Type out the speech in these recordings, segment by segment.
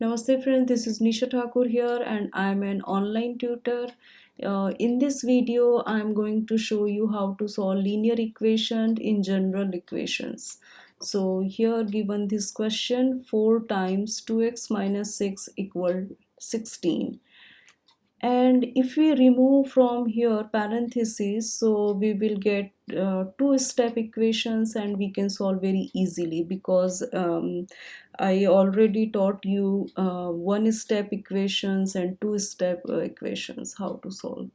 Namaste friends, this is Nisha here and I'm an online tutor. In this video, I'm going to show you how to solve linear equation in general equations. So here given this question, 4 times 2x minus 6 equal 16. And if we remove from here parentheses, so we will get two-step equations and we can solve very easily because I already taught you one-step equations and two-step equations how to solve.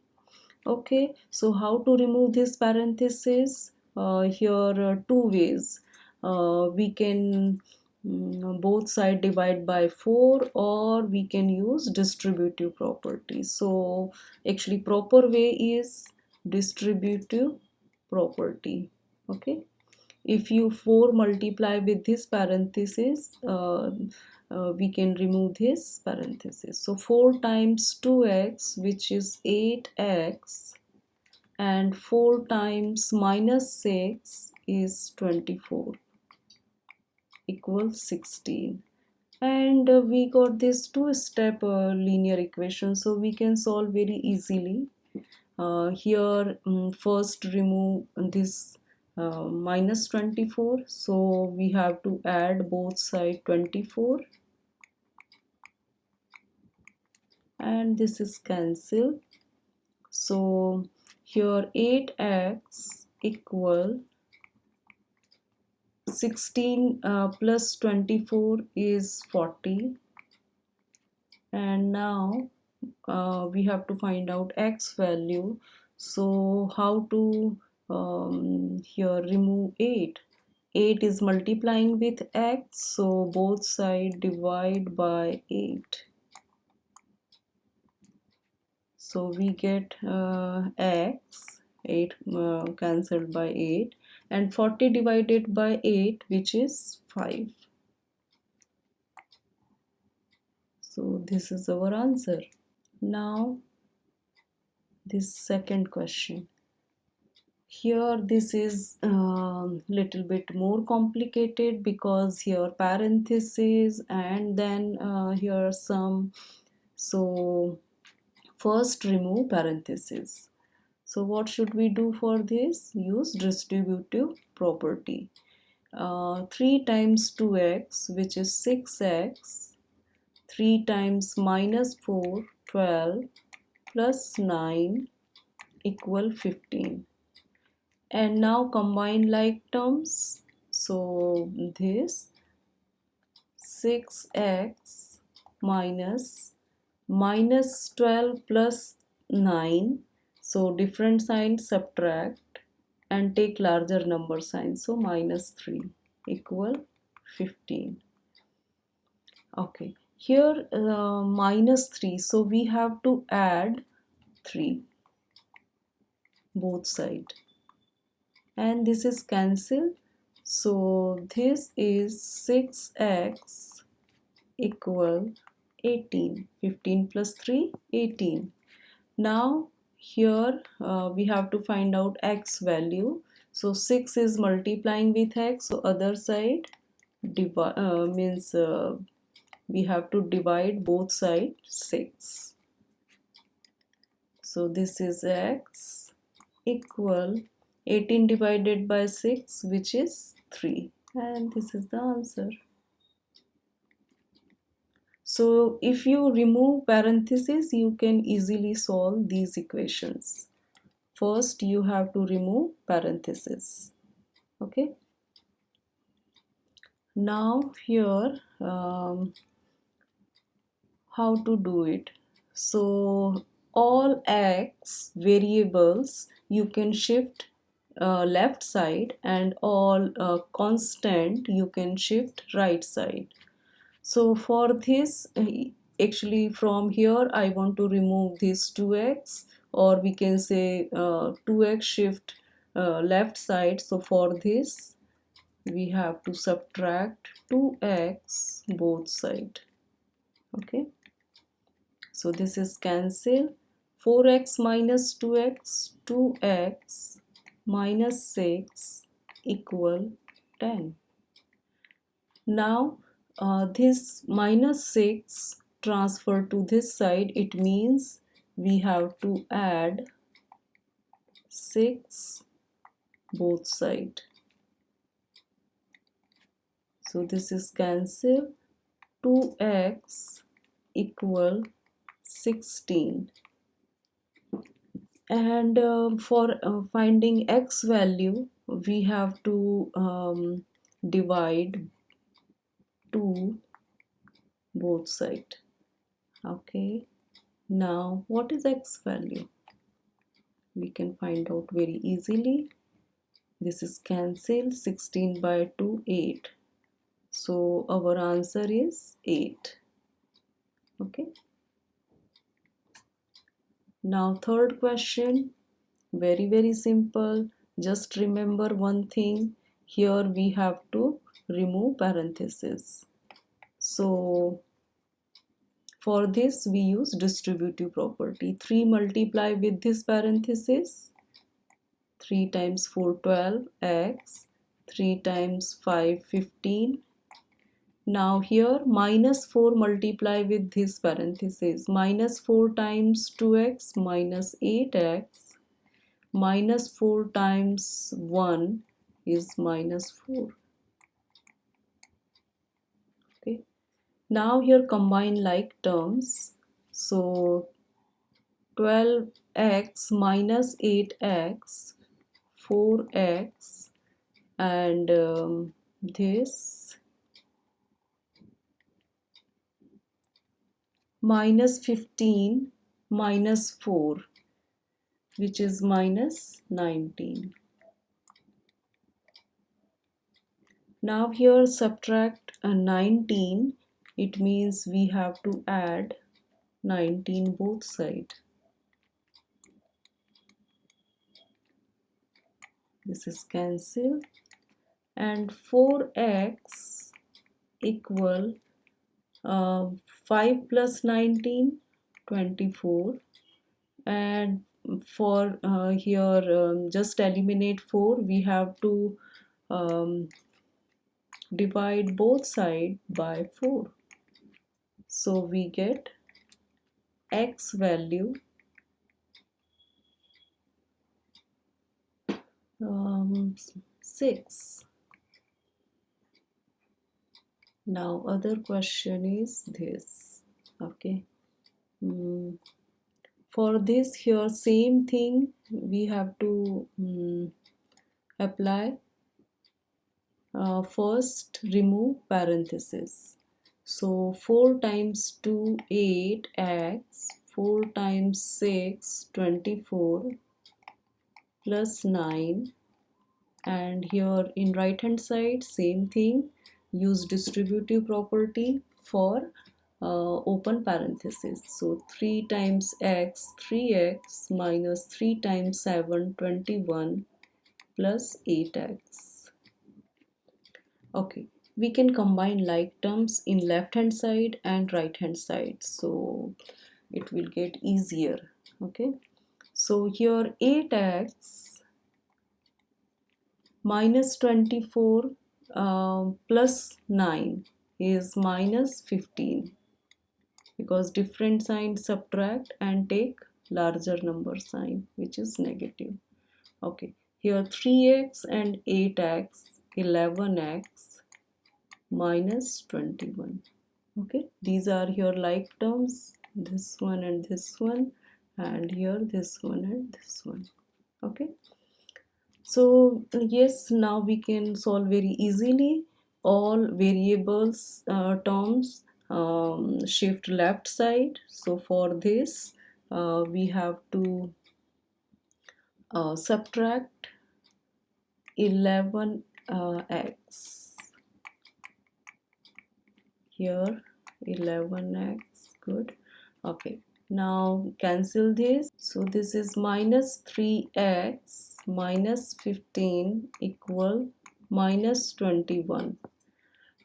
Okay, so how to remove this parentheses? Here two ways. We can both side divide by 4 or we can use distributive property. So actually proper way is distributive property. Okay, if you 4 multiply with this parenthesis, we can remove this parenthesis. So 4 times 2x, which is 8x, and 4 times minus 6 is 24 equals 16. And we got this two-step linear equation, so we can solve very easily. Here first remove this minus 24, so we have to add both side 24 and this is cancel. So here 8x equal 16 plus 24 is 40, and now we have to find out x value. So how to here remove 8 is multiplying with x, so both side divide by 8, so we get x 8 cancelled by 8 and 40 divided by 8, which is 5. So this is our answer. Now this second question. Here this is little bit more complicated because here parentheses and then here sum. So first remove parentheses. So what should we do for this? Use distributive property. 3 times 2x, which is 6x, 3 times minus 4, 12, plus 9 equal 15. And now combine like terms. So this 6x minus 12 plus 9. So different signs subtract and take larger number sign. So minus 3 equal 15. Okay, here minus 3. So we have to add 3 both side. And this is cancel. So this is 6x equal 18. 15 plus 3, 18. Now here we have to find out x value. So 6 is multiplying with x, so other side means we have to divide both sides 6. So this is x equal 18 divided by 6, which is 3, and this is the answer. So if you remove parentheses, you can easily solve these equations. First you have to remove parentheses. Okay, now here how to do it? So all x variables you can shift left side, and all constant you can shift right side. So for this actually from here I want to remove this 2x, or we can say 2x shift left side. So for this we have to subtract 2x both side. Okay, so this is cancel. 4x minus 2x, 2x minus 6 equal 10. Now this minus 6 transfer to this side, it means we have to add 6 both side. So this is cancel. 2x equal 16. And for finding x value, we have to divide 2 both side. Okay, now what is x value? We can find out very easily. This is cancel. 16 by 2, 8. So our answer is 8. Okay. Now third question, very simple. Just remember one thing. Here we have to remove parentheses. So for this we use distributive property. 3 multiply with this parenthesis. 3 times 4 12 x, 3 times 5 15. Now here minus 4 multiply with this parenthesis. Minus 4 times 2x minus 8x. Minus 4 times 1 is minus 4. Okay. Now here combine like terms. So 12x minus 8x, 4x, and this minus 15 minus 4, which is minus 19. Now here subtract 19, it means we have to add 19 both sides. This is cancel, and 4x equal 5 plus 19, 24. And for here just eliminate 4, we have to divide both sides by 4. So we get x value 6. Now other question is this. Okay. For this here same thing we have to apply. First remove parenthesis. So 4 times 2 8x, 4 times 6 24, plus 9, and here in right hand side same thing, use distributive property for open parenthesis. So 3 times x 3x minus 3 times 7 21 plus 8x. Okay, we can combine like terms in left hand side and right hand side, so it will get easier. Okay, so here 8x minus 24 plus 9 is minus 15, because different sign subtract and take larger number sign, which is negative. Okay, here 3x and 8x, 11x minus 21. Okay, these are your like terms, this one and this one, and here this one and this one. Okay, so yes, now we can solve very easily. All variables terms shift left side. So for this we have to subtract 11x. Here 11x, good. Okay, now cancel this. So this is minus 3x minus 15 equal minus 21.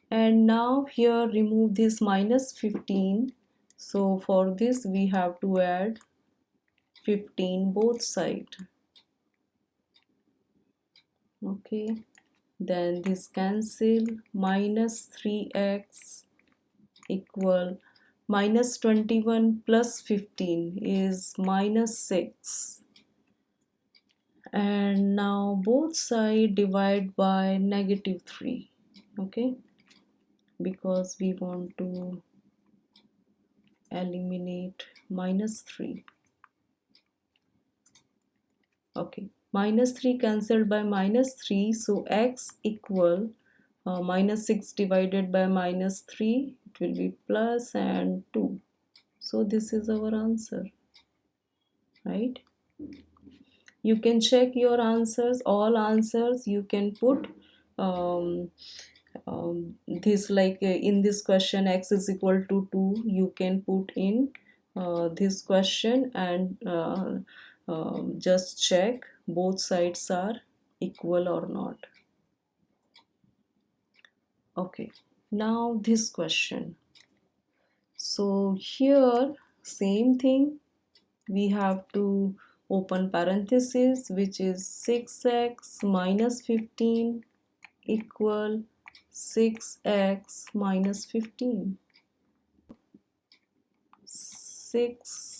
And now here remove this minus 15. So for this we have to add 15 both sides. Okay, then this cancel, minus 3x equal minus 21 plus 15 is minus 6, and now both sides divide by negative 3, okay, because we want to eliminate minus 3. Okay, minus 3 cancelled by minus 3, so x equal minus 6 divided by minus 3, it will be plus and 2. So this is our answer, right? You can check your answers, all answers you can put this, like in this question x is equal to 2, you can put in this question and just check both sides are equal or not. Okay, now this question. So here same thing, we have to open parenthesis, which is 6x minus 15 equal 6x minus 15. 6x,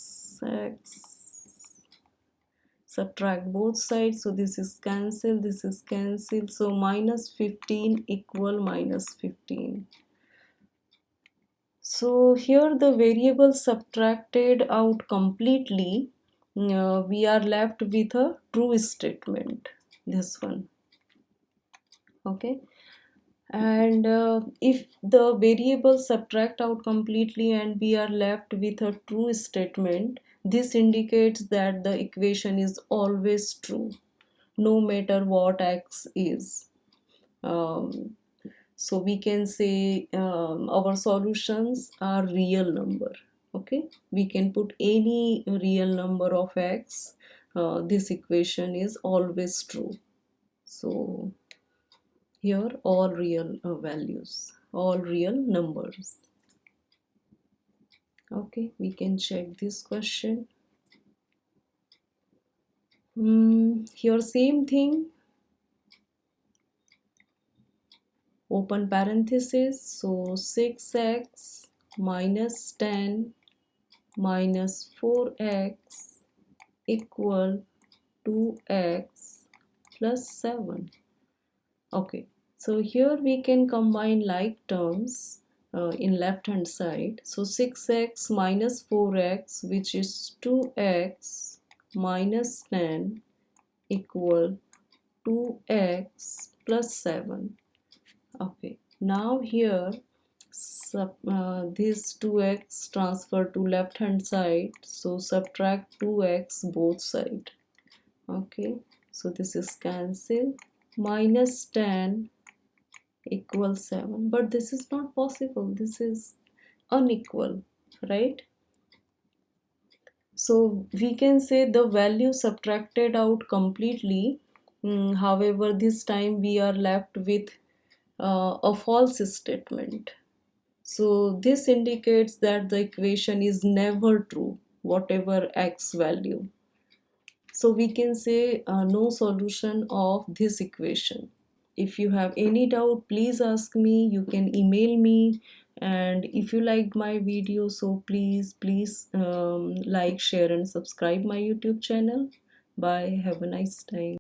subtract both sides, so this is cancel, this is cancel, so minus 15 equal minus 15. So here the variable subtracted out completely, we are left with a true statement, this one, okay. And if the variable subtract out completely and we are left with a true statement, this indicates that the equation is always true no matter what x is. So we can say our solutions are real number, okay. We can put any real number of x, this equation is always true. So here all real values, all real numbers. Okay, we can check this question. Here same thing, open parenthesis, so 6x minus 10 minus 4x equal 2x plus 7. Okay, so here we can combine like terms in left hand side. So 6x minus 4x, which is 2x minus 10 equal 2x plus 7. Okay, now here this 2x transfer to left hand side, so subtract 2x both side. Okay, so this is cancel, minus 10 equals 7, but this is not possible, this is unequal, right? So we can say the value subtracted out completely. However, this time we are left with a false statement. So this indicates that the equation is never true, whatever x value. So we can say no solution of this equation. If you have any doubt, please ask me. You can email me. And if you liked my video, so please like, share and subscribe my YouTube channel. Bye. Have a nice time.